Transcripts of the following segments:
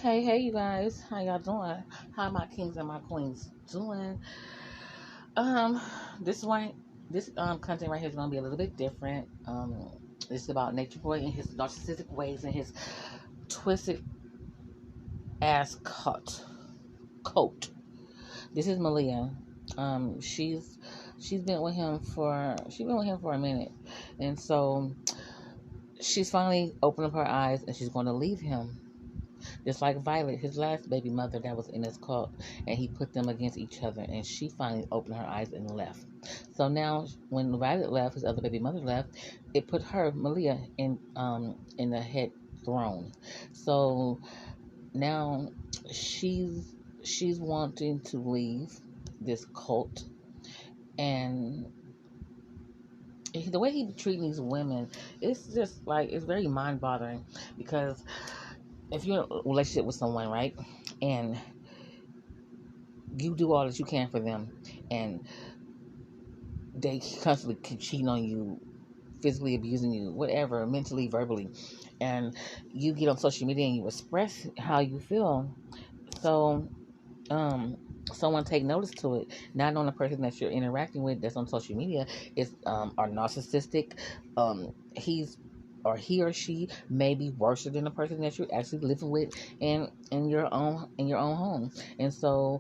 Hey, you guys, how y'all doing? How my kings and my queens doing? Um, this one, this content right here is gonna be a little bit different. It's about Nature Boy and his narcissistic ways and his twisted ass coat. This is Malia. She's been with him for a minute, and so she's finally opened up her eyes and she's going to leave him. Just like Violet, his last baby mother that was in his cult, and he put them against each other, and she finally opened her eyes and left. So now, when Violet left, his other baby mother left, it put her, Malia, in the head throne. So now she's wanting to leave this cult, and the way he treating these women, it's just like it's very mind boggling because if you're in a relationship with someone, right, and you do all that you can for them, and they constantly keep cheating on you, physically abusing you, whatever, mentally, verbally, and you get on social media and you express how you feel. So, um, someone take notice to it. Not on the person that you're interacting with that's on social media is are narcissistic. He's or he or she may be worse than the person that you're actually living with in your own home. And so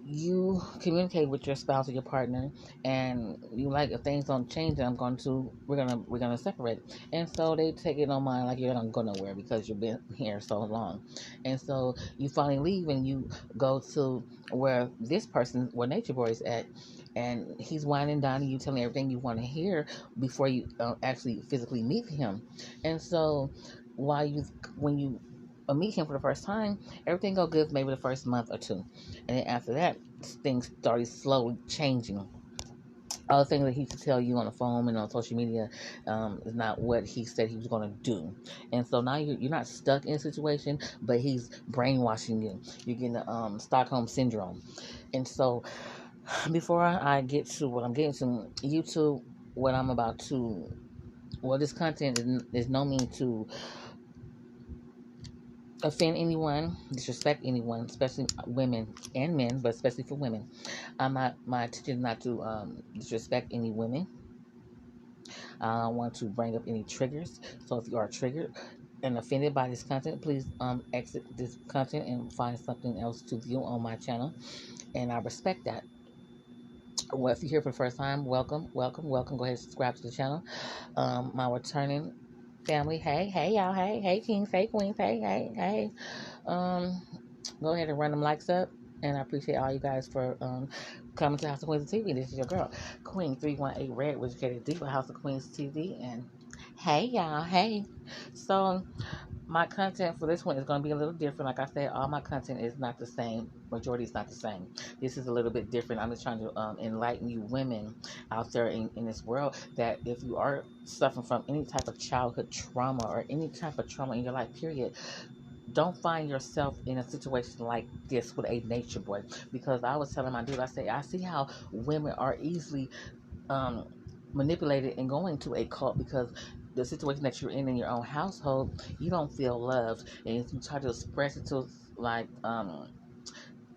you communicate with your spouse or your partner, and you like if things don't change, we're gonna separate. And so they take it on mind like you're not going nowhere because you've been here so long. And so you finally leave and you go to where Nature Boy is at, and he's whining and dining you, telling everything you want to hear before you actually physically meet him. And so while you when you meet him for the first time, everything go good for maybe the first month or two, and then after that, things started slowly changing. All the things that he used to tell you on the phone and on social media is not what he said he was going to do. And so now you're not stuck in a situation, but he's brainwashing you. You're getting the Stockholm Syndrome. And so before I get to what I'm getting to, YouTube, what I'm about to, well, this content is no mean to offend anyone, disrespect anyone, especially women and men, but especially for women. My intention is not to disrespect any women. I don't want to bring up any triggers. So if you are triggered and offended by this content, please exit this content and find something else to view on my channel. And I respect that. Well, if you're here for the first time, welcome, welcome, welcome. Go ahead and subscribe to the channel. My returning family, hey, y'all, hey, kings, hey, queens, hey. Um, Go ahead and run them likes up. And I appreciate all you guys for coming to House of Queens TV. This is your girl, Queen 318 Red, which is educated deep for House of Queens TV. And hey, y'all, hey. So, my content for this one is going to be a little different. Like I said, all my content is not the same. Majority is not the same. This is a little bit different. I'm just trying to enlighten you women out there in this world that if you are suffering from any type of childhood trauma or any type of trauma in your life, period, don't find yourself in a situation like this with a nature boy. Because I was telling my dude, I see how women are easily um, manipulated and going to a cult because the situation that you're in your own household, you don't feel loved, and if you try to express it to like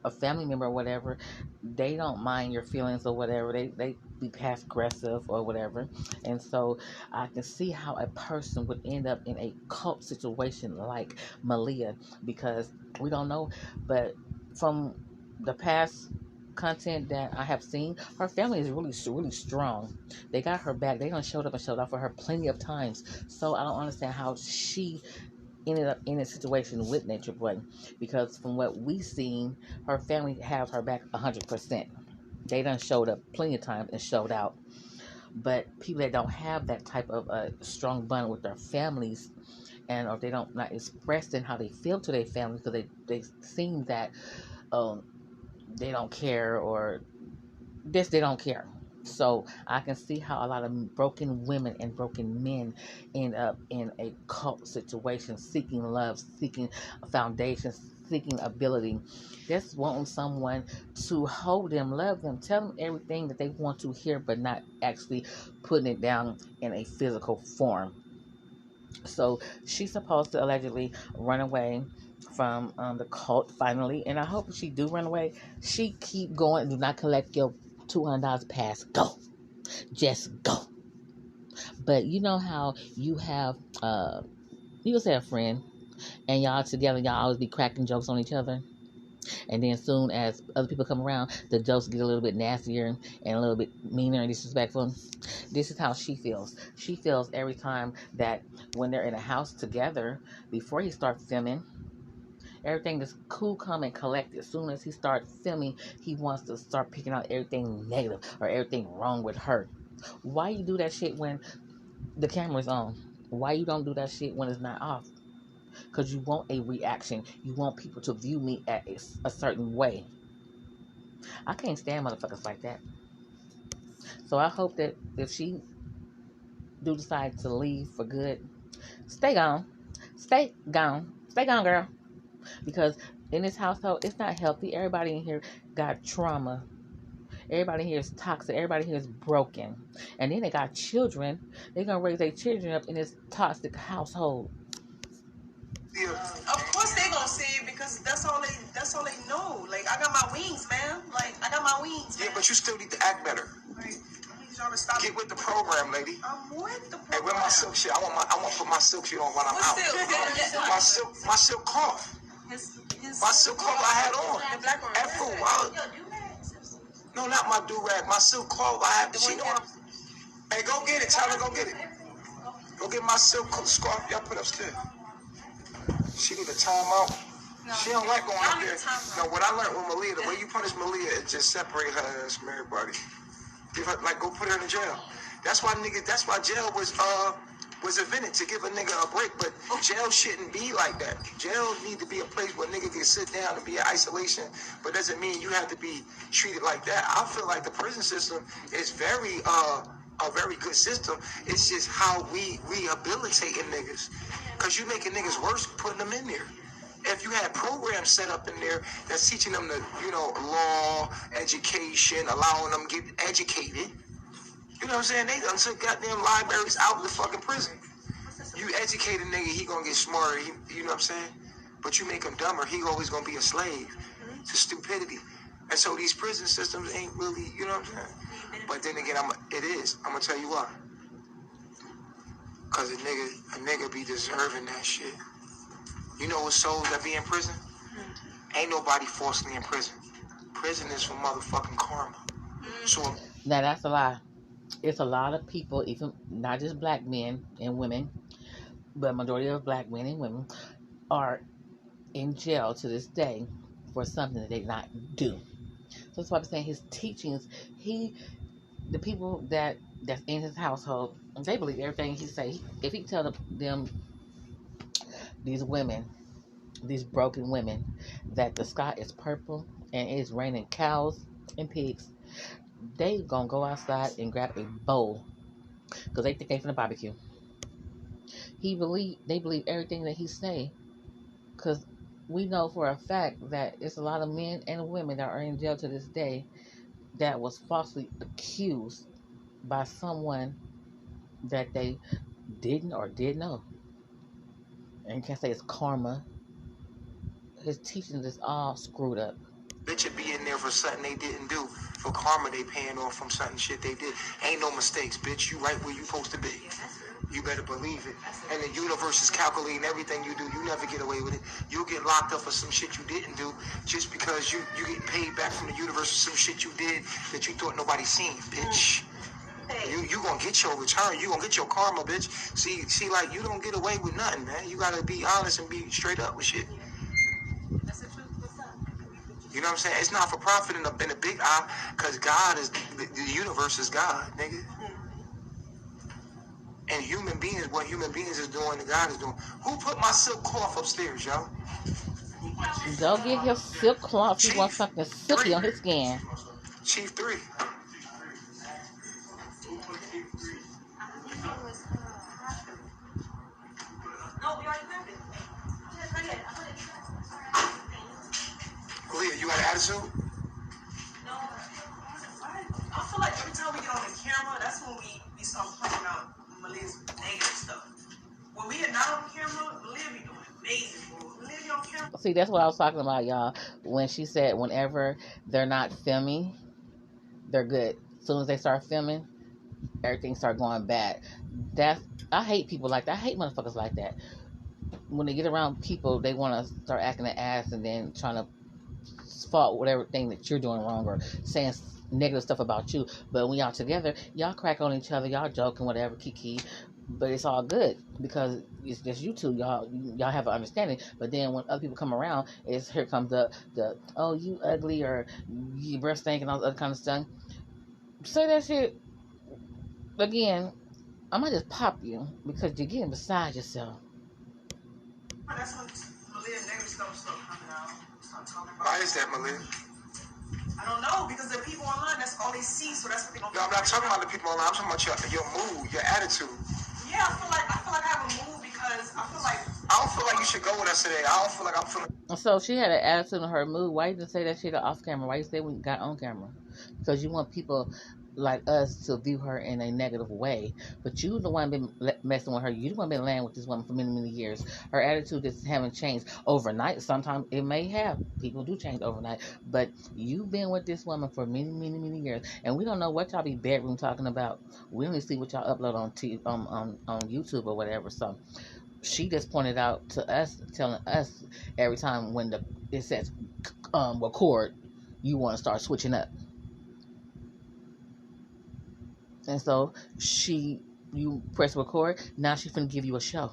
a family member or whatever, they don't mind your feelings or whatever. They be passive aggressive or whatever. And so I can see how a person would end up in a cult situation like Malia, because we don't know, but from the past content that I have seen, her family is really strong. They got her back. They done showed up and showed out for her plenty of times. So I don't understand how she ended up in a situation with Nature Boy, because from what we seen, her family has her back 100%. They done showed up plenty of times and showed out. But people that don't have that type of strong bond with their families, and or they don't not expressing how they feel to their family, because they seem that um, they don't care, or they don't care. So I can see how a lot of broken women and broken men end up in a cult situation, seeking love, seeking a foundation, seeking ability. Just wanting someone to hold them, love them, tell them everything that they want to hear, but not actually putting it down in a physical form. So she's supposed to allegedly run away from the cult finally, and I hope she do run away. She keep going. Do not collect your $200 pass. Go, just go. But you know how you have you just have a friend, and y'all together, y'all always be cracking jokes on each other. And then soon as other people come around, the jokes get a little bit nastier and a little bit meaner and disrespectful. This is how she feels. She feels every time that when they're in a house together, before he starts filming, everything is cool, calm, and collected. As soon as he starts filming, he wants to start picking out everything negative or everything wrong with her. Why you do that shit when the camera's on? Why you don't do that shit when it's not off? Because you want a reaction. You want people to view me at a certain way. I can't stand motherfuckers like that. So I hope that if she do decide to leave for good, stay gone. Stay gone. Stay gone, girl. Because in this household, it's not healthy. Everybody in here got trauma. Everybody here is toxic. Everybody here is broken. And then they got children. They're going to raise their children up in this toxic household. Yeah. Of course they gonna say it because that's all they know. Like, I got my wings, man. Like, I got my wings, man. Yeah, but you still need to act better. Like, I need y'all to stop. Get with the program, lady. I'm with the program. Hey, where my silk shit? I want to put my silk shit on when I'm out. My silk cloth. My silk cloth I had on. The black one. At food. No, not my do-rag. My silk cloth I have. She know what I'm... Hey, go get it. Tell her go get it. Go get my silk scarf y'all put upstairs. She need a timeout. No, she don't like going up there. No, what I learned with Malia, the way you punish Malia is just separate her ass from everybody. Give her, like, go put her in jail. That's why jail was invented, to give a nigga a break. But jail shouldn't be like that. Jail need to be a place where nigga can sit down and be in isolation, but doesn't mean you have to be treated like that. I feel like the prison system is a very good system. It's just how we rehabilitating niggas. Because you making niggas worse putting them in there. If you had programs set up in there that's teaching them the, law, education, allowing them to get educated, you know what I'm saying? They done took goddamn libraries out of the fucking prison. You educate a nigga, he gonna get smarter, you know what I'm saying? But you make him dumber, he always gonna be a slave to stupidity. And so these prison systems ain't really, you know what I'm saying? But then again, it is. I'm gonna tell you why. Cause a nigga be deserving that shit. You know what souls that be in prison? Ain't nobody forcibly in prison. Prison is for motherfucking karma. So now that's a lie. It's a lot of people, even not just black men and women, but majority of black men and women are in jail to this day for something that they did not do. So that's why I'm saying his teachings, the people that's in his household, they believe everything he say. If he tell them these women, these broken women, that the sky is purple and it's raining cows and pigs, they gonna go outside and grab a bowl because they think they finna barbecue. They believe everything that he say, because we know for a fact that it's a lot of men and women that are in jail to this day that was falsely accused by someone that they didn't or did know. And you can't say it's karma. His teachings is all screwed up. Bitch should be in there for something they didn't do. For karma they paying off from something shit they did. Ain't no mistakes, bitch. You right where you supposed to be. You better believe it. And the universe is calculating everything you do. You never get away with it. You'll get locked up for some shit you didn't do just because you get paid back from the universe for some shit you did that you thought nobody seen, bitch. You gonna get your return. You gonna get your karma, bitch. See, like, you don't get away with nothing, man. You gotta be honest and be straight up with shit. You know what I'm saying? It's not for profit in a big eye, because God is, the universe is God, nigga. And what human beings is doing, and God is doing. Who put my silk cloth upstairs, y'all? Go get his silk cloth. He wants something silky on his skin. Chief 3. Leah, you got an attitude? No. I feel like every time we get on the camera, that's when we start pointing out Malia's negative stuff. When we are not on camera, Malia be doing amazing, bro. Malia be on camera. See, that's what I was talking about, y'all. When she said whenever they're not filming, they're good. As soon as they start filming, everything start going bad. That's I hate people like that. I hate motherfuckers like that. When they get around people, they want to start acting an ass and then trying to fault whatever thing that you're doing wrong or saying negative stuff about you. But when y'all together, y'all crack on each other, y'all joking, whatever, kiki. But it's all good because it's just you two. Y'all have an understanding. But then when other people come around, it's here comes the oh, you ugly, or your breath stink and all that other kind of stuff. Say that shit again. I might just pop you because you're getting beside yourself. That's when Malia negative stuff started coming out. Why is that, Malia? I don't know, because the people online, that's all they see, so that's what they don't. No, I'm not talking about the people online. I'm talking about your mood, your attitude. Yeah, I feel like I have a mood because I don't feel like you should go with us today. I don't feel like I'm feeling. So she had an attitude in her mood. Why you didn't say that shit off camera? Why you say we got on camera? Because you want people like us to view her in a negative way. But you the one been messing with her. You the one been laying with this woman for many, many years. Her attitude just haven't changed overnight. Sometimes it may have. People do change overnight. But you've been with this woman for many, many, many years. And we don't know what y'all be bedroom talking about. We only see what y'all upload on YouTube or whatever. So she just pointed out to us, telling us every time when it says record, you want to start switching up. And so you press record. Now she's finna give you a show.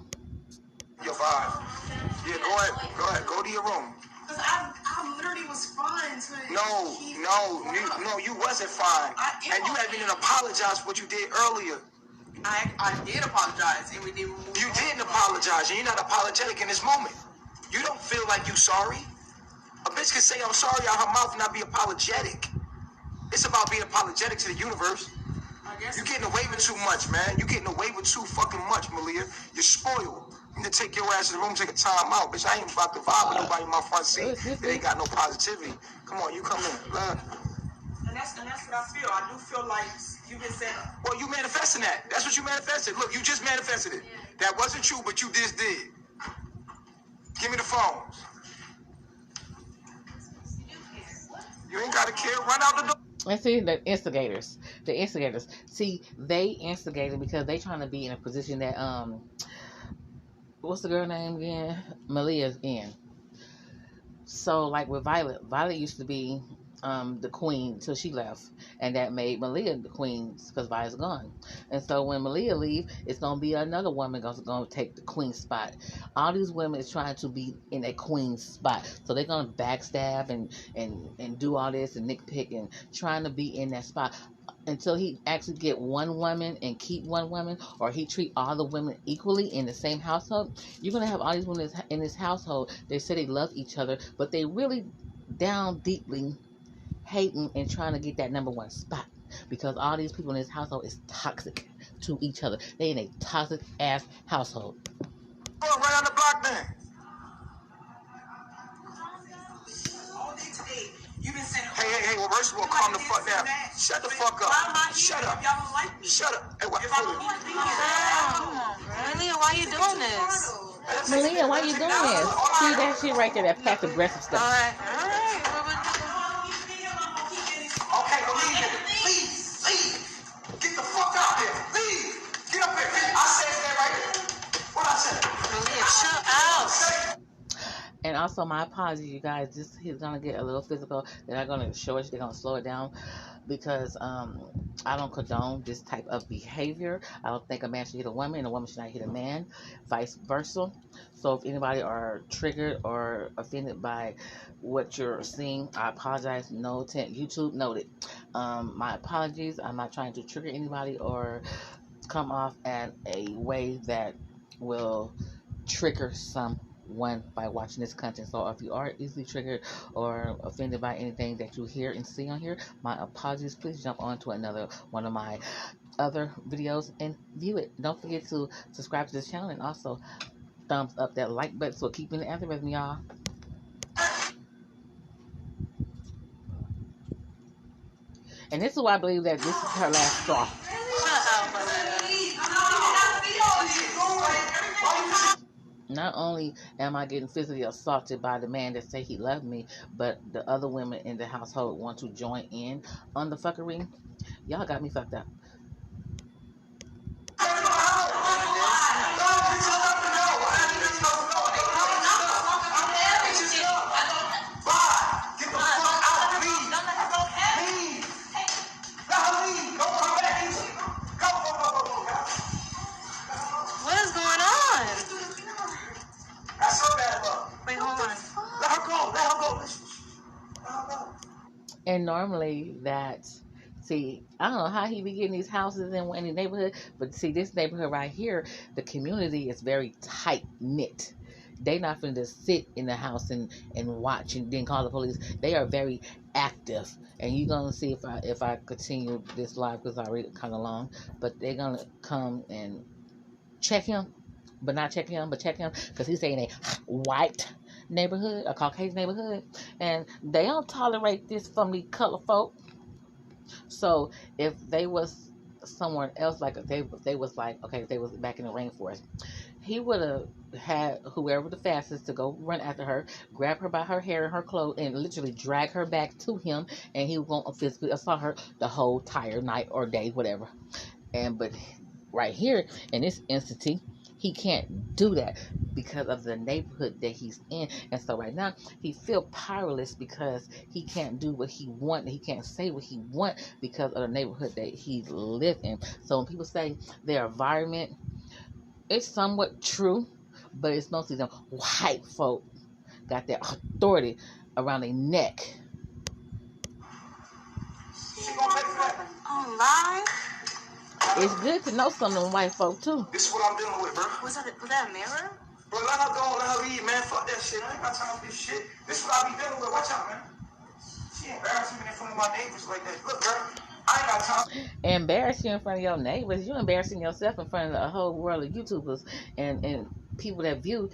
Your vibe. Yeah, go ahead. Go to your room. Because I literally was fine. No, you wasn't fine. And you haven't even apologized for what you did earlier. I did apologize, and we did. You didn't apologize, and you're not apologetic in this moment. You don't feel like you sorry. A bitch can say I'm sorry out her mouth and not be apologetic. It's about being apologetic to the universe. You're getting away with too much, man. You're getting away with too fucking much, Malia. You're spoiled. You need to take your ass to the room, take a time out. Bitch, I ain't about to vibe with nobody in my front seat. They ain't got no positivity. Come on, you come in. And that's what I feel. I do feel like you've been saying. Well, you manifesting that. That's what you manifested. Look, you just manifested it. That wasn't true, but you just did. Give me the phones. You ain't got to care. Run out the door. And see, the instigators. See, they instigated because they trying to be in a position that, what's the girl name again? Malia's in. So, like with Violet used to be the queen until she left, and that made Malia the queen because Violet's gone. And so when Malia leave, it's gonna be another woman gonna take the queen spot. All these women is trying to be in a queen spot, so they're gonna backstab and do all this and nitpick and trying to be in that spot until he actually get one woman and keep one woman, or he treat all the women equally in the same household. You're gonna have all these women in this household. They say they love each other, but they really down deeply hating and trying to get that number one spot because all these people in this household is toxic to each other. They in a toxic ass household. Oh, right on the block then. Hey, well, first of all, calm the fuck down. Shut the fuck up. Shut up. Shut up. Hey, what? Malia, why you doing this? Malia, why you doing this? See that shit right there, that passive aggressive stuff. All right. Okay, well, leave it. Leave. Get the fuck out here. Leave. Get up here. I said that right here. What I said? Malia, shut up. And also, my apologies, you guys. This is gonna get a little physical. They're not gonna show it. They're gonna slow it down because I don't condone this type of behavior. I don't think a man should hit a woman and a woman should not hit a man, vice versa. So if anybody are triggered or offended by what you're seeing, I apologize. No intent. YouTube noted. My apologies. I'm not trying to trigger anybody or come off at a way that will trigger someone by watching this content. So if you are easily triggered or offended by anything that you hear and see on here, my apologies. Please jump on to another one of my other videos and view it. Don't forget to subscribe to this channel and also thumbs up that like button. So keep in the algorithm, y'all. And this is why I believe that this is her last straw. Shut up, Malia. Not only am I getting physically assaulted by the man that say he loved me, but the other women in the household want to join in on the fuckery. Y'all got me fucked up. What is going on? That's so bad, love. Wait, hold on. Let her go. Let her go. Let her go. And normally see, I don't know how he be getting these houses in any neighborhood, but see, this neighborhood right here, the community is very tight knit. They not finna just sit in the house and watch and then call the police. They are very active, and you're gonna see if I continue this live because I read it kind of long, but they're gonna come and check him, but not check him, but check him because he's in a white neighborhood, a Caucasian neighborhood, and they don't tolerate this from the color folk. So if they was somewhere else, like if they was like, okay, if they was back in the rainforest, he would have had whoever the fastest to go run after her, grab her by her hair and her clothes, and literally drag her back to him, and he was going to physically assault her the whole entire night or day, whatever. But right here in this instance, he can't do that because of the neighborhood that he's in. And so right now he feel powerless because he can't do what he want. He can't say what he want because of the neighborhood that he live in. So when people say their environment, it's somewhat true, but it's mostly them white folk got their authority around their neck. Oh, live? It's good to know some of them white folk too. This is what I'm dealing with, bro. Was that a mirror? Bro, let her go, let her leave, man. Fuck that shit. I ain't got time for this shit. This is what I be dealing with. Watch out, man. She embarrassing me in front of my neighbors like that. Look, girl, I ain't got time. Embarrass you in front of your neighbors. You're embarrassing yourself in front of the whole world of YouTubers and people that view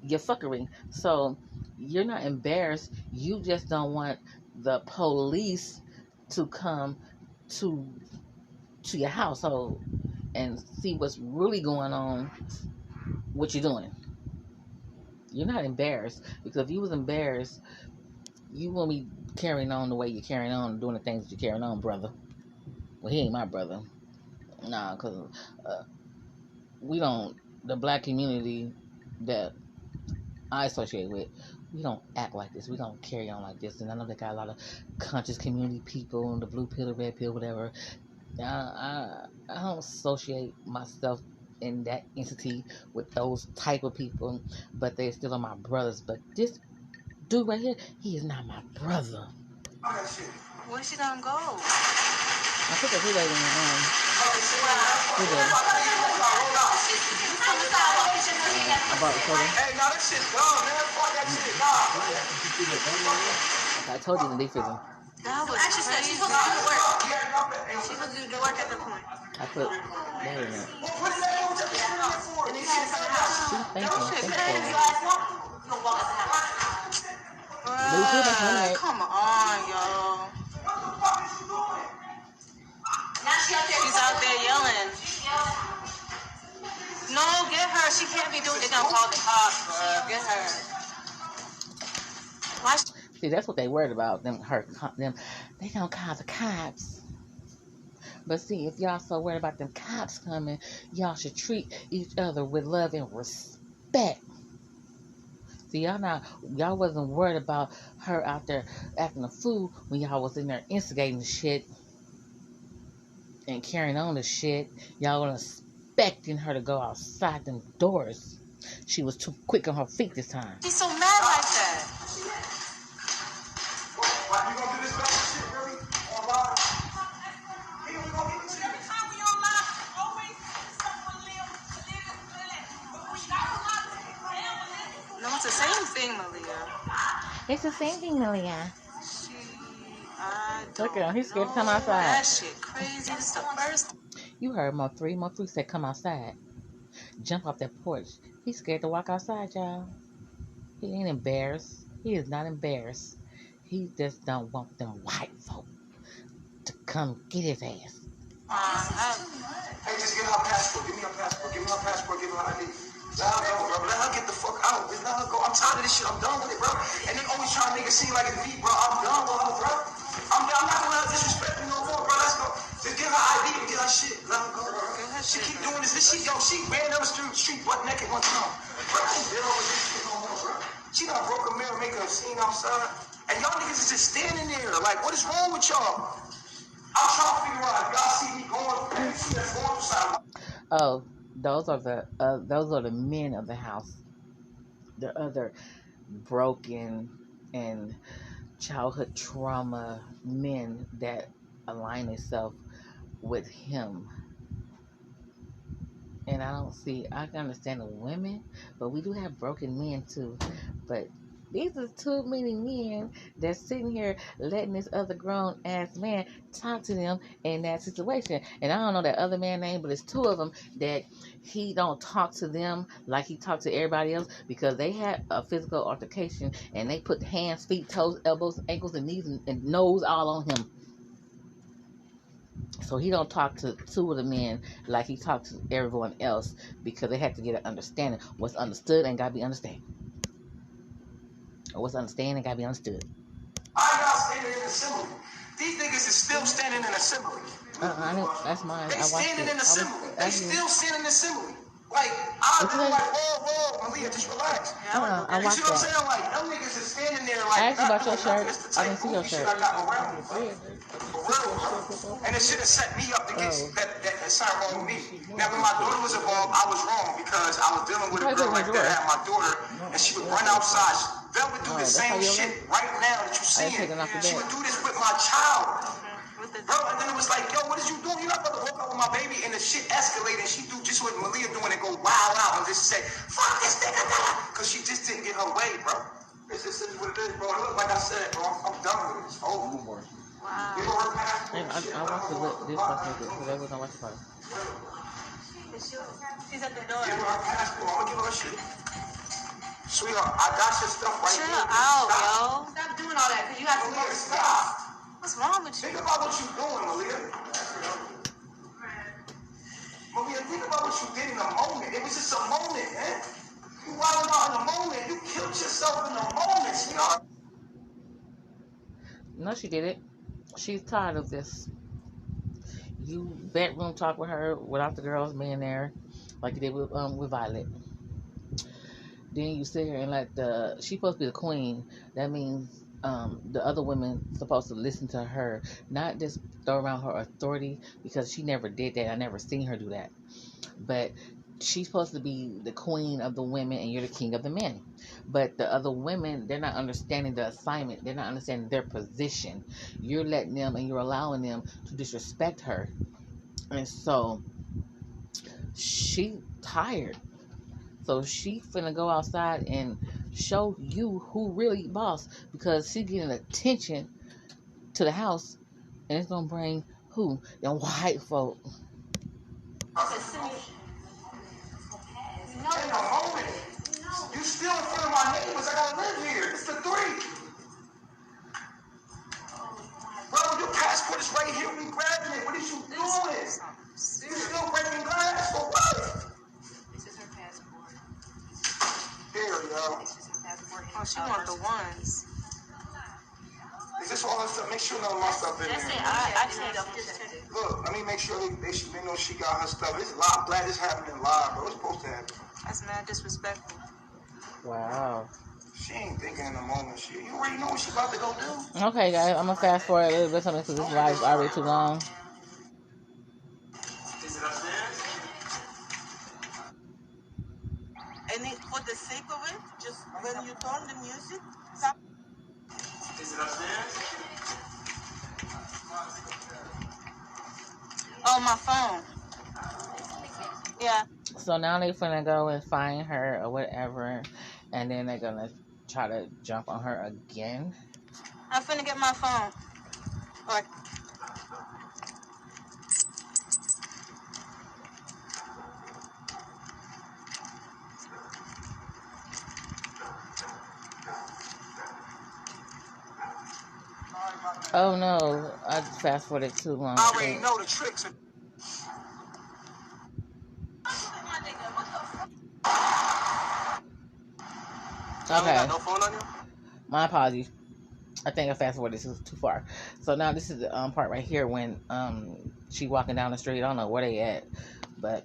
your fuckery. So you're not embarrassed. You just don't want the police to come to your household and see what's really going on, what you're doing. You're not embarrassed, because if you was embarrassed, you won't be carrying on the way you're carrying on, doing the things that you're carrying on, brother. Well, he ain't my brother. Nah, because we don't, the black community that I associate with, we don't act like this. We don't carry on like this. And I know they got a lot of conscious community people, the blue pill, the red pill, whatever. I don't associate myself in that entity with those type of people, but they still are my brothers. But this dude right here, he is not my brother. Where's she gonna go? I put the video in the I brought the photo. Hey, no, this shit's gone, man. Fuck that shit. Nah. I told you the defizzer. That was actually said she's supposed to do the work. She's supposed to do the work at the point. I put that in there. And then she's in the house. Thank you. Come on, y'all. She's out there yelling. No, get her. She can't be doing it. They're gonna call the cops, bro. Get her. Why? See, that's what they worried about. Them, they don't call the cops. But see, if y'all so worried about them cops coming, y'all should treat each other with love and respect. See, y'all wasn't worried about her out there acting a fool when y'all was in there instigating the shit and carrying on the shit. Y'all were expecting her to go outside them doors. She was too quick on her feet this time. She's so mad like that. You gonna do this back shit, really? On live? He gonna get this shit. Every time we on live, always someone No, it's the same thing, Malia. It's the same thing, Malia. Look at him. He's scared to come outside. That shit crazy. This is the first. You heard Mo 3. Mo 3 said come outside. Jump off that porch. He's scared to walk outside, y'all. He ain't embarrassed. He is not embarrassed. He just don't want them white folk to come get his ass. Hey, just give her passport. Give me her passport. Give me her passport. Give me her ID. Let her go, bro. Let her get the with this shit. I'm done with it, bro. And they always trying to make it seem like it's me, bro. I'm done with her, bro. I'm not gonna let her disrespect me no more, bro. Let's go. Just give her ID and get her shit. Let her go, bro. She keep doing this. She ran down the street butt naked one time. Bro, I ain't dealing with this shit no more, bro. She done broke a mirror, make a scene outside. And y'all niggas is just standing there. Like, what is wrong with y'all? I'm trying to figure out if y'all see me going, see that going outside. Oh, those are the men of the house. The other broken and childhood trauma men that align themselves with him. And I can understand the women, but we do have broken men too. But these are too many men that's sitting here letting this other grown ass man talk to them in that situation. And I don't know that other man's name, but it's two of them that he don't talk to them like he talked to everybody else because they had a physical altercation and they put hands, feet, toes, elbows, ankles, and knees and nose all on him. So he don't talk to two of the men like he talked to everyone else because they had to get an understanding. What's understood ain't gotta be understood. Or what's understand ain't gotta be understood. Y'all standing in assembly. These niggas is still standing in assembly. I know that's mine. They I watched standing it. in assembly. They still standing in assembly. Like, I'm like, whoa, Malia, just relax. I You watched see what I'm that. saying? Like, them niggas is standing there like, I asked you about your shirt. I didn't It's the see your type shit shirt. I got around me, bro. For real, bro. And it should have set me up to get that something wrong with me. Now, when my daughter was involved, I was wrong because I was dealing with a girl like that. I had my daughter, and she would run outside. Vel would do the same shit right now that you seeing. She would do this with my child. Bro, and then it was like, yo, what is you doing? You're not about to walk out with my baby, and the shit escalated. And she do just what Malia doing and go wild out and just say, fuck this nigga, because she just didn't get her way, bro. This is what it is, bro. Look, like I said, bro, I'm done with it. It's over. Wow. Give her her passport. I watched this fucking because I was gonna watch the part. She's at the door. Give her her passport. I'm gonna give her her shit. Sweetheart, I got your stuff right here. Chill out, yo. Stop doing all that, because you have to go. Stop. What's wrong with you? Think about what you're doing, Malia. Malia, think about what you did in a moment. It was just a moment, man. You wilding out in a moment. You killed yourself in a moment, sweetheart. No, she did it. She's tired of this. You bedroom talk with her without the girls being there, like you did with Violet. Then you sit here and she's supposed to be the queen. That means the other women supposed to listen to her, not just throw around her authority because she never did that. I never seen her do that. But she's supposed to be the queen of the women and you're the king of the men. But the other women, they're not understanding the assignment. They're not understanding their position. You're letting them and you're allowing them to disrespect her. And so she tired. So she finna go outside and show you who really boss because she getting attention to the house and it's gonna bring who? Them white folk. In a moment. You still in front of my neighbors. I gotta live here. It's the three. Bro, your passport is right here. We grabbing it. What is you doing? You still breaking glass for what? This is her passport. Here, yo. This is her passport. Oh, she want the ones. Is this all her stuff? Make sure none of my stuff in there. That's it. I just need to Look, let me make sure they know she got her stuff. It's live. I'm glad this happening live, bro. It's supposed to happen. That's mad disrespectful. Wow. She ain't thinking in the moment. You already know what she about to go do. Okay, guys, I'm gonna fast forward a little bit something because this live is already too long. Is it upstairs? And for the sake of it, just when you turn the music, stop. Is it upstairs? Oh, my phone. Yeah. So now they're finna go and find her or whatever, and then they're gonna try to jump on her again. I'm finna get my phone. Or Oh no, I fast forwarded too long. I already know the tricks. Okay. Got no phone on you? My apologies. I think I fast forwarded. This is too far. So now this is the part right here when she walking down the street. I don't know where they at, but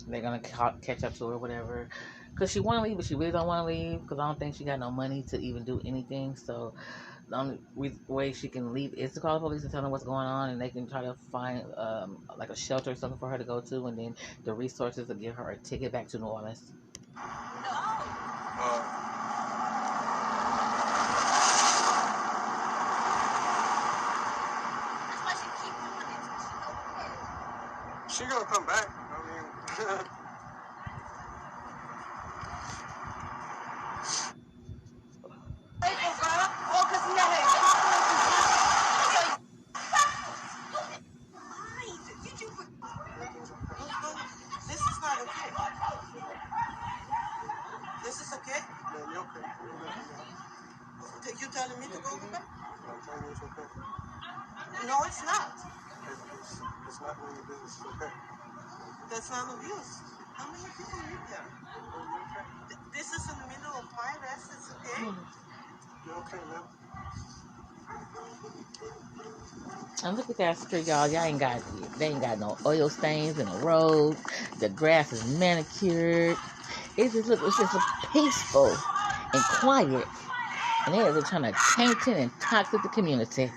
they're gonna catch up to her, whatever. Cause she want to leave, but she really don't want to leave. Cause I don't think she got no money to even do anything. So the only way she can leave is to call the police and tell them what's going on, and they can try to find like a shelter or something for her to go to, and then the resources to give her a ticket back to New Orleans. She gonna come back. I mean, this is not okay. This is okay? no, you okay. You telling me to go over there? I'm telling you it's okay. No, it's not. It's not none of your business. It's okay. That's not abuse. How many people live there? This is in the middle of my rest. It's okay. You're okay, man. And look at that street, y'all. They ain't got no oil stains in the road. The grass is manicured. It's just peaceful and quiet. And they are just trying to taint it and toxic the community.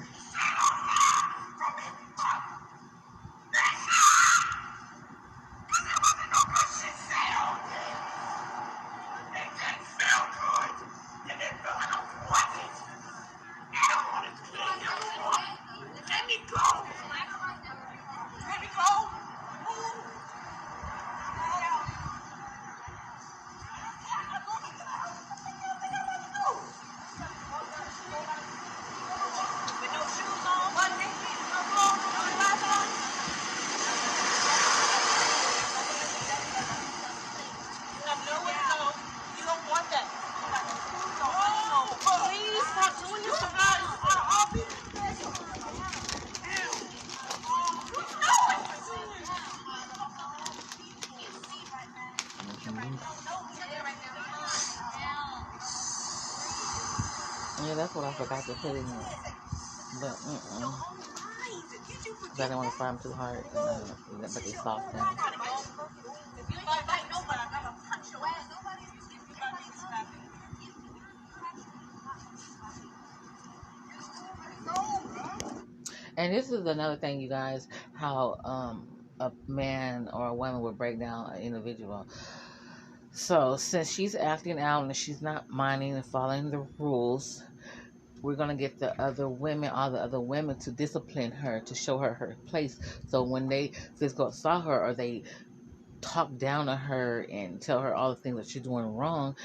Yeah, that's what I forgot to put in there. But, I didn't want to fry them too hard. But they soft now. And this is another thing, you guys, how a man or a woman would break down an individual. So, since she's acting out and she's not minding and following the rules, we're going to get all the other women to discipline her, to show her her place. So when they physically assault her or they talk down to her and tell her all the things that she's doing wrong,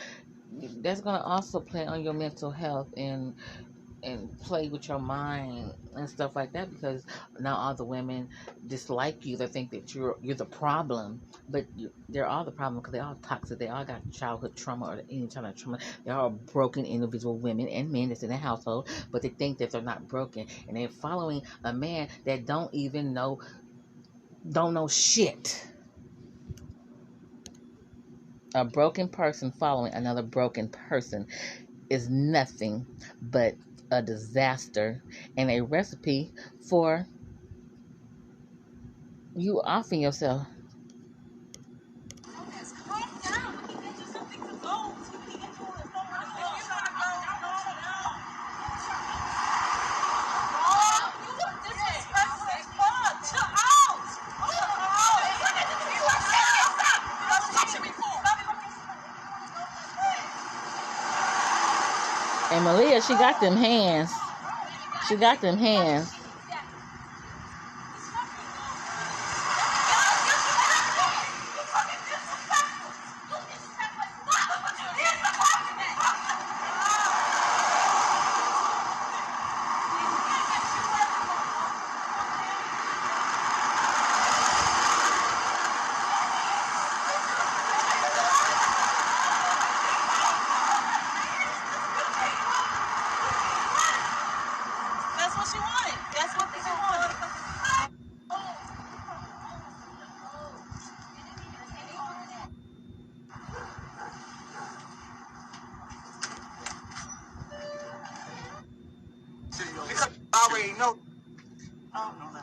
that's going to also play on your mental health and play with your mind and stuff like that, because now all the women dislike you. They think that you're the problem, but they're all the problem because they're all toxic. They all got childhood trauma or any kind of trauma. They're all broken individual women and men that's in the household, but they think that they're not broken, and they're following a man that don't know shit. A broken person following another broken person is nothing but a disaster and a recipe for you offing yourself. And Malia, she got them hands. She got them hands.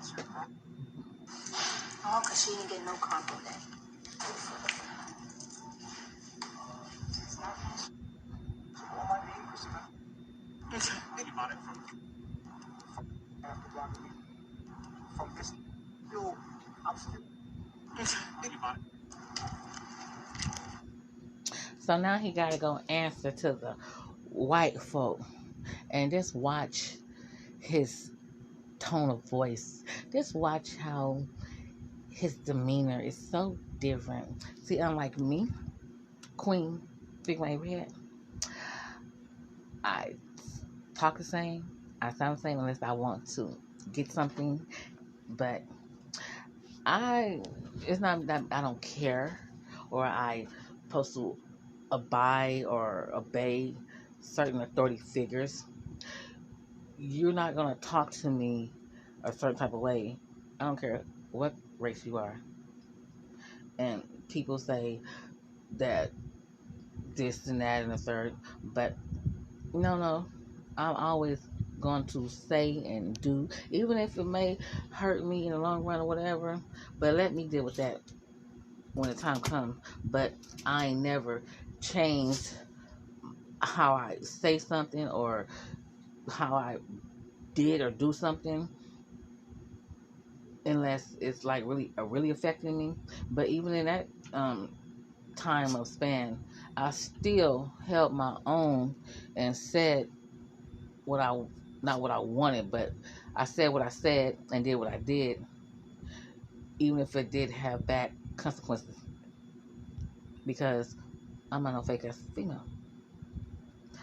Oh, because she didn't get no compliment. So now he got to go answer to the white folk and just watch his tone of voice. Just watch how his demeanor is so different. See, unlike me, Queen, Big White Red, I talk the same, I sound the same unless I want to get something, but it's not that I don't care or I supposed to abide or obey certain authority figures. You're not gonna talk to me a certain type of way. I don't care what race you are. And people say that this and that and the third, but no, I'm always going to say and do, even if it may hurt me in the long run or whatever. But let me deal with that when the time comes. But I ain't never changed how I say something or how I did or do something unless it's like really affecting me. But even in that time of span, I still held my own and said what I not what I wanted, but I said what I said and did what I did, even if it did have bad consequences. Because I'm not no fake ass female.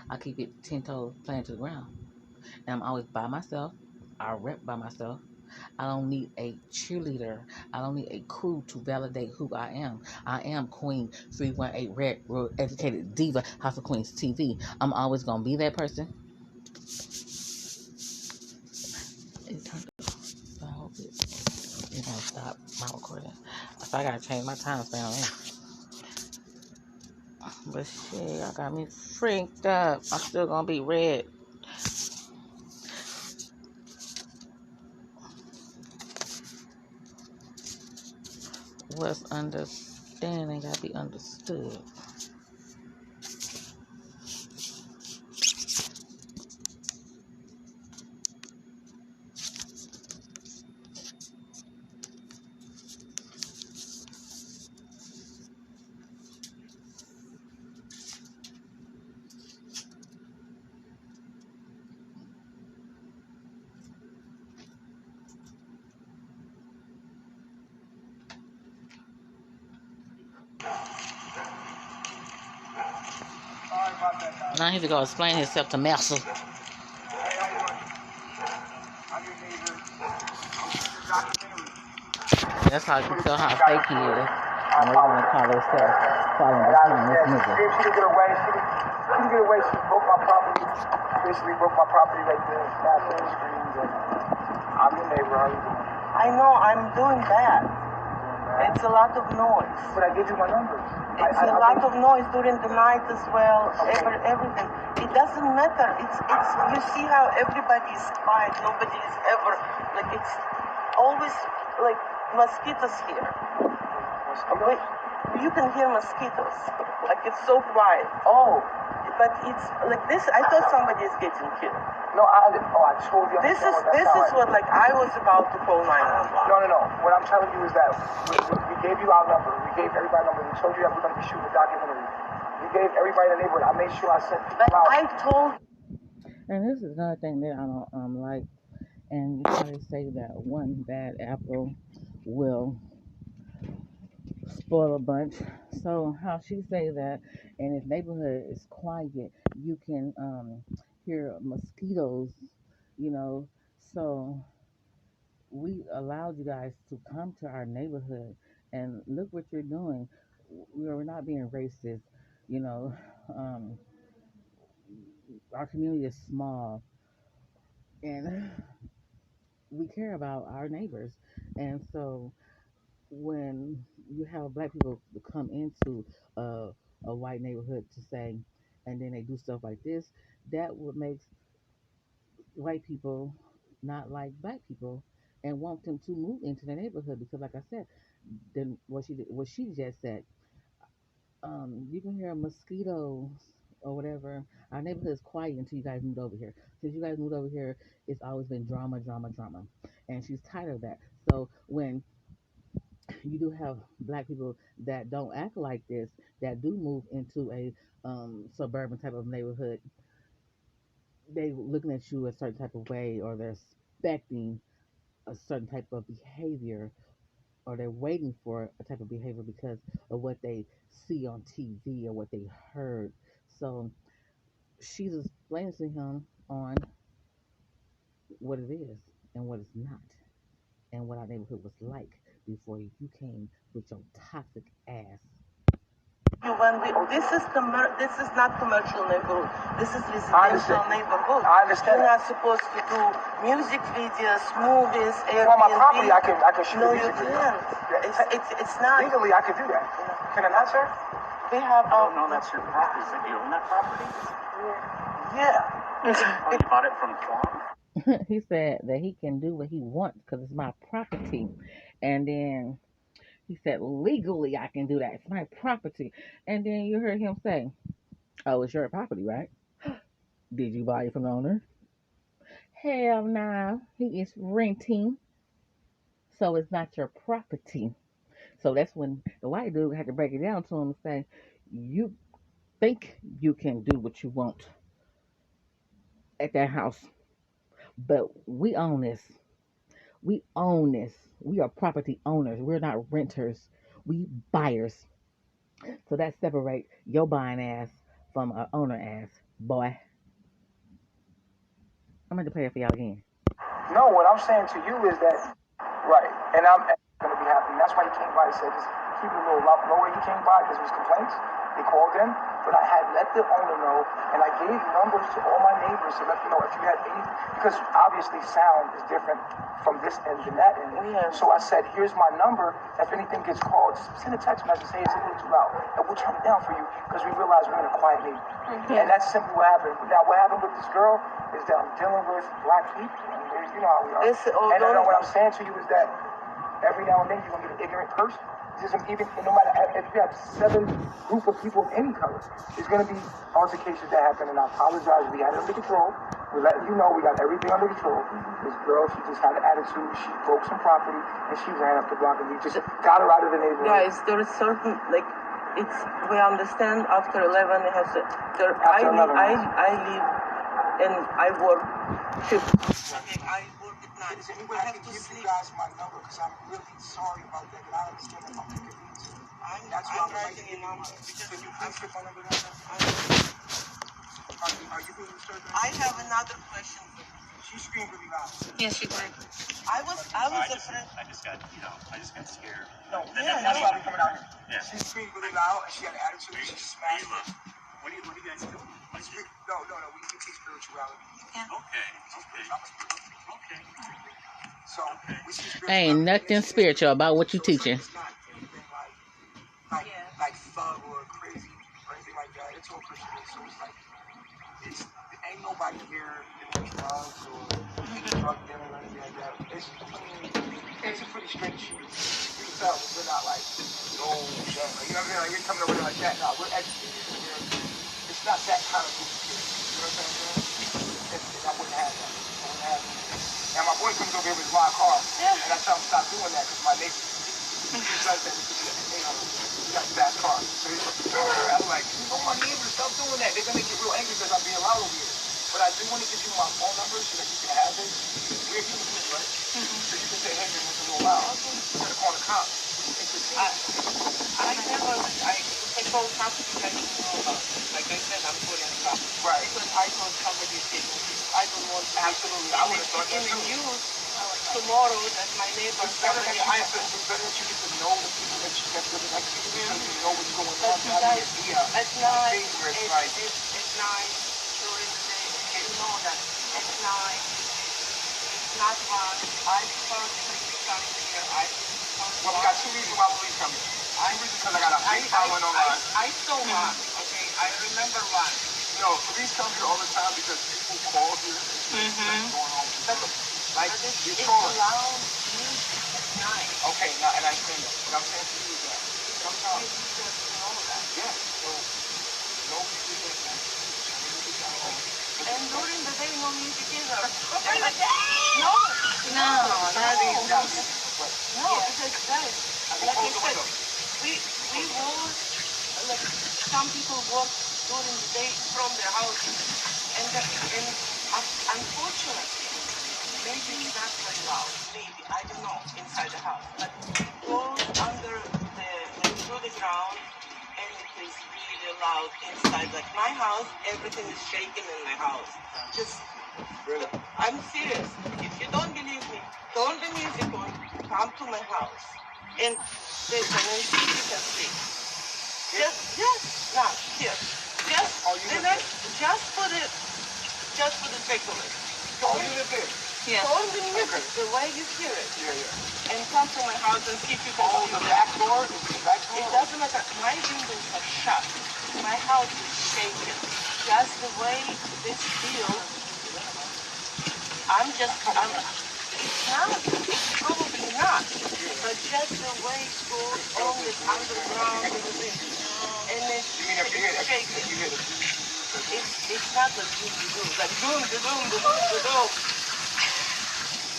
I keep it 10 toes playing to the ground. And I'm always by myself. I rep by myself. I don't need a cheerleader. I don't need a crew to validate who I am. I am Queen 318 Red Road Educated Diva House of Queens TV. I'm always gonna be that person. It turned off. So I hope it won't stop my recording. So I gotta change my time span on it. But shit, I got me freaked up. I'm still gonna be red. What's understanding gotta be understood. Now he to go explain himself to Marcel. That's how you can tell how fake he is. And they want to call themselves falling behind this nigga. She didn't get away. She didn't get away. She broke my property. Basically broke my property right there. Smashed the screens. And I'm your neighbor. How you doing? I know I'm doing bad. It's a lot of noise. But I gave you my numbers. It's a lot of noise during the night as well. Okay. Everything. It doesn't matter. It's. You see how everybody is quiet. Nobody is ever like. It's always like mosquitoes here. Wait, you can hear mosquitoes. Like it's so quiet. Oh. But it's like this. I thought somebody is getting killed. No, I told you. This is what like I was about to call 911. No. What I'm telling you is that we gave you our number. We gave everybody a number. We told you that we're going to be shooting a documentary. We gave everybody in the neighborhood. I made sure I sent people But out. I told. And this is another thing that I don't like. And you probably say that one bad apple will spoil a bunch. So how she say that in if neighborhood is quiet, you can hear mosquitoes, you know. So we allowed you guys to come to our neighborhood and look what you're doing. We're not being racist, you know. Um, our community is small and we care about our neighbors. And so when you have black people come into a white neighborhood to say, and then they do stuff like this, that would make white people not like black people, and want them to move into the neighborhood because, like I said, then what she just said, you can hear mosquitoes or whatever. Our neighborhood is quiet until you guys moved over here. Since you guys moved over here, it's always been drama, drama, drama, and she's tired of that. So when you do have black people that don't act like this, that do move into a suburban type of neighborhood, they looking at you a certain type of way, or they're expecting a certain type of behavior, or they're waiting for a type of behavior because of what they see on TV or what they heard. So she's explaining to him on what it is and what it's not, and what our neighborhood was like before you came with your toxic ass. When this is not commercial neighborhood. This is residential neighborhood. I understand. You're not supposed to do music videos, movies, Airbnb. On my property, I can shoot No, a you music video. can't. It's not. Legally, I could do that. Can I not, sir? They have. I don't know that's your property. So do you own that property? Yeah. Oh, you bought it from Kwong? He said that he can do what he wants because it's my property. And then he said, legally, I can do that. It's my property. And then you heard him say, oh, it's your property, right? Did you buy it from the owner? Hell no. He is renting. So it's not your property. So that's when the white dude had to break it down to him and say, you think you can do what you want at that house, but we own this. We own this. We are property owners. We're not renters. We buyers. So that separates your buying ass from an owner ass, boy. I'm going to play it for y'all again. No, what I'm saying to you is that, right, and I'm going to be happy. That's why he came by and said, just keep it a little lower. He came by because there was complaints. They called in, but I had let the owner know, and I gave numbers to all my neighbors to let them know if you had any, because obviously sound is different from this end than that end. Yeah. So I said, here's my number. If anything gets called, just send a text message, say it's a little too loud, and we'll turn it down for you, because we realize we're in a quiet neighborhood. And that's simply what happened. Now, what happened with this girl is that I'm dealing with black people, and you know how we are. And I know what I'm saying to you is that every now and then you're going to get an ignorant person. Even no matter if you have 7 group of people of any color, there's going to be altercations that happen, and I apologize. We had it under control. We're letting you know we got everything under control. This girl, she just had an attitude. She broke some property, and she ran up the block, and we just got her out of the neighborhood. Guys, there is certain we understand after 11 it has I live and I work shift. I work at night. Is there any way I can give you guys my number? Because I'm really sorry about that. I understand that my ticket means it. That's why I'm writing your number. Can you please get my number down? Are you being disturbed? I have another question. She screamed really loud. Yes, she did. I was afraid. I just got scared. No, that's why we're coming out here. Yeah. She screamed really loud and she had an attitude. She smashed it. What do you guys do? No. We teach spirituality. Okay. So we teach spirituality. Ain't nothing spiritual about what you teaching. It's not anything like thug or crazy or anything like that. It's all Christian. So it's ain't nobody here doing drugs or drug dealing or anything like that. It's a pretty straight shooting. We felt we're not like, no, you know what I mean? Like, you're coming over there like that. No, we're educated. It's not that kind of group of kids. You know what I'm saying? I wouldn't have that. Now my boy comes over here with his wild car, and I tell him stop doing that because my neighbor, he's like that. He got a fast car. So I'm like, no, my neighbor, stop doing that. They're gonna get real angry because I'm being loud over here. But I do want to give you my phone number so that you can have it. We're human beings, right? So you can say, hey, man, it's a little loud. Instead of calling the cops. I told cops because like I said, I'm putting the cops. Right. Because I told somebody I don't want to Absolutely. I would have thought that in the too. news tomorrow that my neighbor It's better that you get to know the people that you get to like you know what's going on. But you guys, at night, It's it's night during the day. You know that it's night. It's not hot. I prefer to come here. Well, we got 2 reasons why police coming. One reason because I got a big following online. I saw one. Okay, I remember one. Police come here all the time because people call here and see what's going on. Like, it's loud, nice. Okay, now, and I say that. What I'm saying to you is that sometimes, yeah, so no music at night. And during the day, no music either. During the day? No. No, because guys, like I said, we work, like some people work during the day from their houses, and unfortunately, maybe it's not very loud. Maybe I don't know inside the house, but go under through the ground, and it is really loud inside. Like my house, everything is shaking in my house. Just, really? I'm serious. If you don't believe me, turn the music on. Come to my house, and listen and see if you can sleep. Just for the sake of it. Oh, you live there? Yeah. Turn the music the way you hear it. Yeah. And come to my house and see if you can sleep. The back door? It doesn't matter. My windows are shut. My house is shaking. Just the way this feels. It's probably not. But just the way it goes on this underground and it's shaking. It's not the doom, like doom.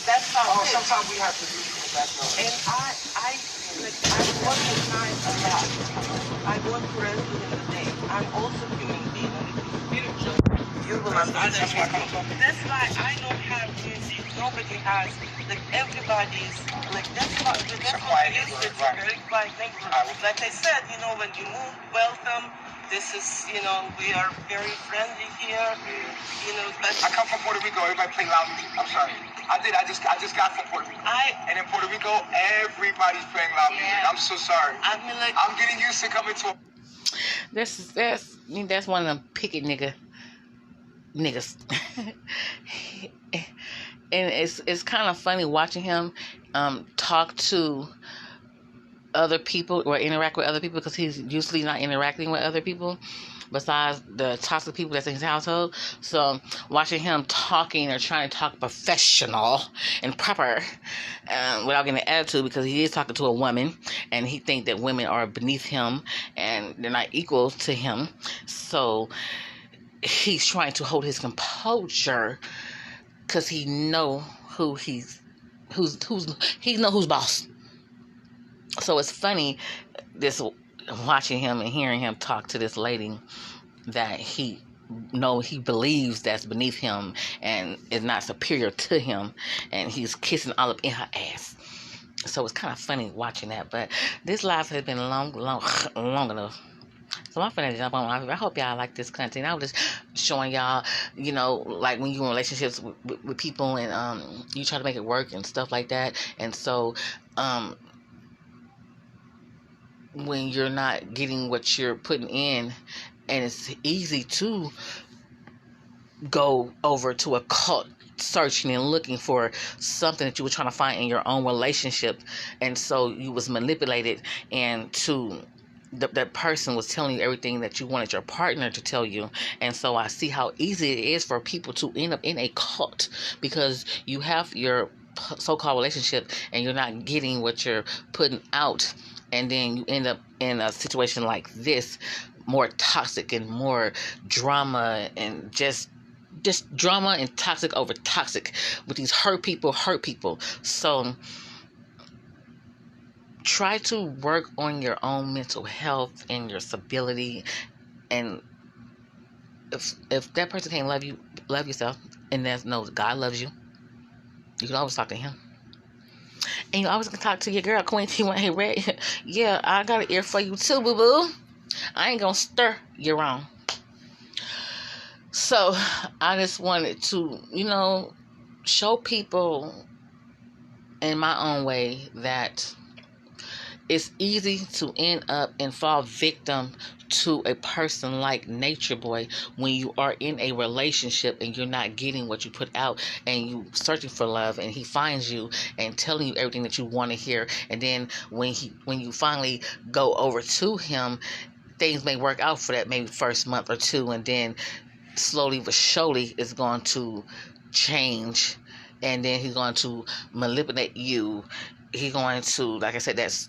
That's how it is. Sometimes we have to do that. And I work at night a lot. I work for rest during the day. I'm also human being, and it's spiritual. You will understand. That's why I don't have music. Nobody has. Like everybody's. Like that's what it is. It's a very quiet neighborhood. Like I said, when you move, welcome. This is, we are very friendly here. But I come from Puerto Rico. Everybody play loud music. I'm sorry. I just got from Puerto Rico. And in Puerto Rico, everybody's playing loud music. I'm so sorry. I'm getting used to coming to. That's one of them picket niggas. And it's kind of funny watching him talk to other people or interact with other people, because he's usually not interacting with other people besides the toxic people that's in his household. So watching him talking or trying to talk professional and proper without getting an attitude, because he is talking to a woman and he thinks that women are beneath him and they're not equal to him. So he's trying to hold his composure because he know who's boss. So it's funny, this watching him and hearing him talk to this lady that he believes that's beneath him and is not superior to him, and he's kissing all up in her ass. So it's kind of funny watching that. But this live has been long enough. So I'm finna jump on. I hope y'all like this content. I was just showing y'all, like when you're in relationships with people and you try to make it work and stuff like that. And so when you're not getting what you're putting in, and it's easy to go over to a cult searching and looking for something that you were trying to find in your own relationship, and so you was manipulated, and that person was telling you everything that you wanted your partner to tell you. And so I see how easy it is for people to end up in a cult, because you have your so-called relationship and you're not getting what you're putting out. And then you end up in a situation like this, more toxic and more drama, and just drama and toxic over toxic with these hurt people. So try to work on your own mental health and your stability. And if that person can't love you, love yourself, and know God loves you. You can always talk to him. And you always can talk to your girl, Queen T1. Hey, Red. Yeah, I got an ear for you too, boo-boo. I ain't gonna stir you wrong. So, I just wanted to, show people in my own way that it's easy to end up and fall victim to a person like Nature Boy when you are in a relationship and you're not getting what you put out, and you searching for love, and he finds you and telling you everything that you want to hear. And then when you finally go over to him, things may work out for that maybe first month or two, and then slowly but surely it's going to change, and then he's going to manipulate you. He's going to, like I said, that's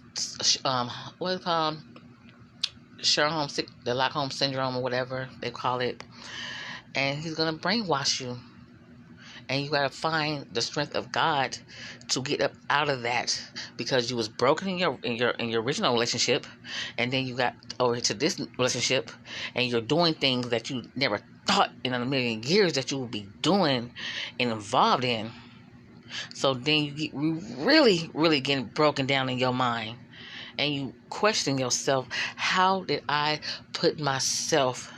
what is it called, the Stockholm syndrome or whatever they call it. And he's going to brainwash you, and you got to find the strength of God to get up out of that, because you was broken in your original relationship, and then you got over to this relationship, and you're doing things that you never thought in a million years that you would be doing and involved in. So then you really, really getting broken down in your mind, and you question yourself, how did I put myself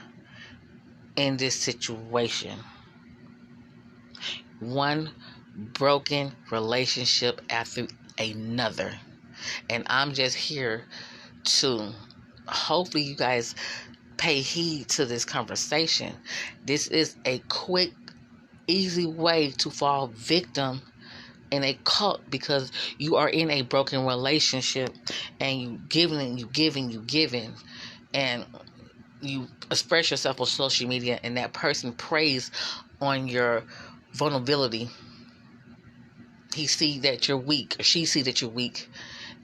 in this situation? One broken relationship after another. And I'm just here to hopefully you guys pay heed to this conversation. This is a quick, easy way to fall victim in a cult, because you are in a broken relationship and you giving, and you express yourself on social media, and that person preys on your vulnerability. He see that you're weak, or she see that you're weak,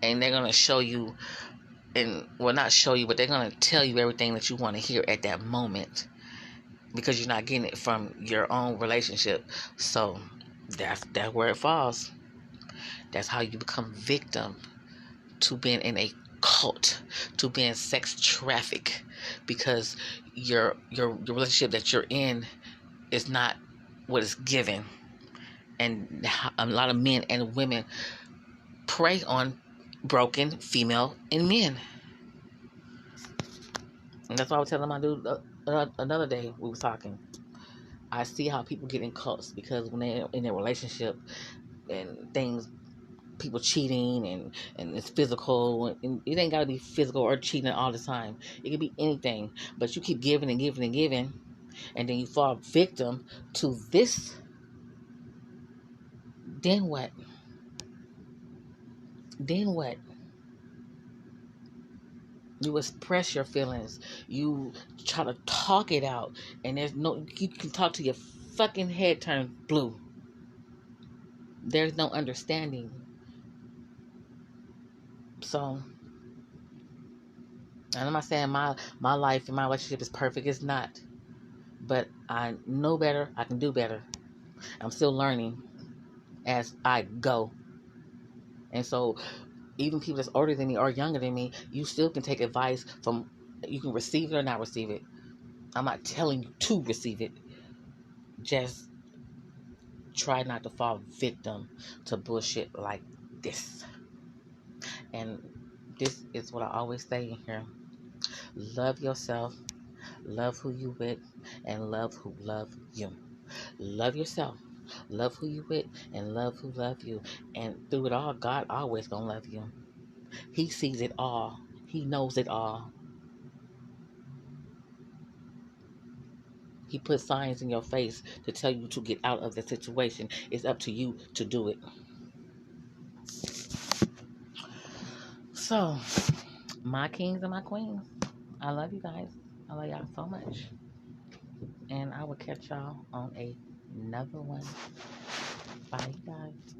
and they're gonna show you, and well, not show you, but they're gonna tell you everything that you want to hear at that moment, because you're not getting it from your own relationship. So that's where it falls. That's how you become victim to being in a cult, to being sex trafficked, because your relationship that you're in is not what is given. And a lot of men and women prey on broken female and men. And that's what I was telling my dude another day we were talking. I see how people get in cults, because when they're in a relationship and things, people cheating, and it's physical, and it ain't got to be physical or cheating all the time. It could be anything, but you keep giving and giving and giving, and then you fall victim to this. Then what? You express your feelings. You try to talk it out, and you can talk to your fucking head turned blue. There's no understanding. So, and I'm not saying my life and my relationship is perfect. It's not. But I know better. I can do better. I'm still learning as I go. And so, even people that's older than me or younger than me, you still can take advice from. You can receive it or not receive it. I'm not telling you to receive it. Just try not to fall victim to bullshit like this. And this is what I always say in here. Love yourself, love who you with, and love who love you. Love yourself, love who you with, and love who love you. And through it all, God always gonna love you. He sees it all. He knows it all. He puts signs in your face to tell you to get out of the situation. It's up to you to do it. So, my kings and my queens, I love you guys. I love y'all so much. And I will catch y'all on another one. Bye, guys.